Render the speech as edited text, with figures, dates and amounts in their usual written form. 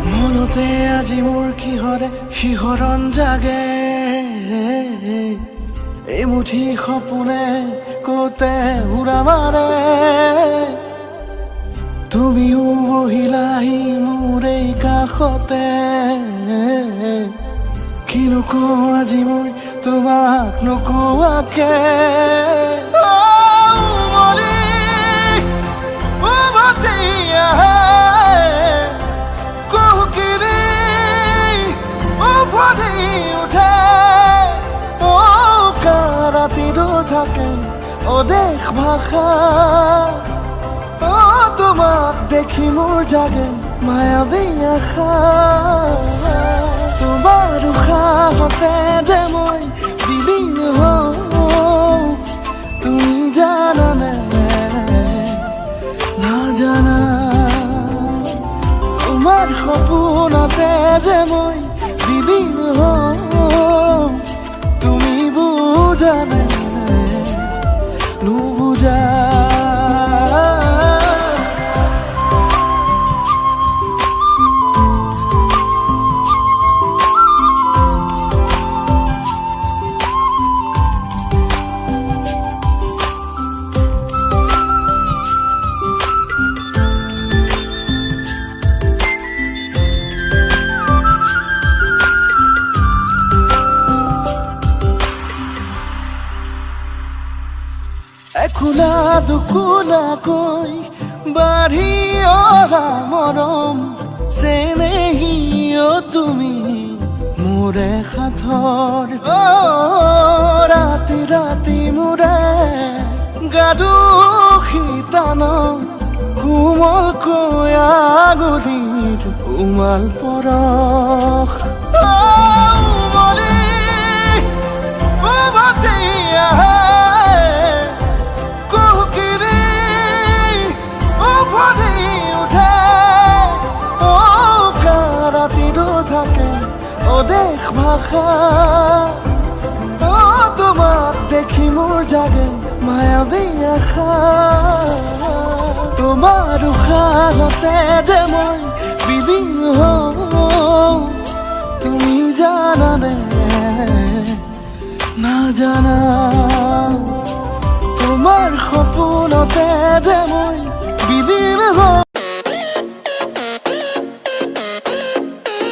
মনতে আজি মোৰ কিহৰে শিহৰণ জাগে এই মুঠি সপোনে কতে উৰা মাৰে তুমিও বহিলাহি মোৰ এই কাষতে কিনো কওঁ আজি মই তোমাক নোকোৱাকে থাকে অদেশ ভাষা তোমাক দেখি মোৰ জাগে মায়াবী আশা তোমাৰ উশাহতে যে মই বিলীন হওঁ তুমি জানানে নাজানা তোমাৰ সপোনতে যে মই বিলীন হওঁ তুমি বুজানে নুবুজা খোলা দুখোলাকৈ বাঢ়ি অহা মৰম চেনেহিও তুমি মোৰে সাথৰ ৰাতি ৰাতি মোৰে গাদু শীতান কোমলকৈ আগুলিৰ উমাল পৰশ অদেশ ভাষা তোমাক দেখি মোৰ জাগে মায়াবী আশা তোমাৰ উশাহতে যে মই বিলীন হওঁ তুমি জানানে নাজানা তোমাৰ সপোনতে যে মই বিলীন হওঁ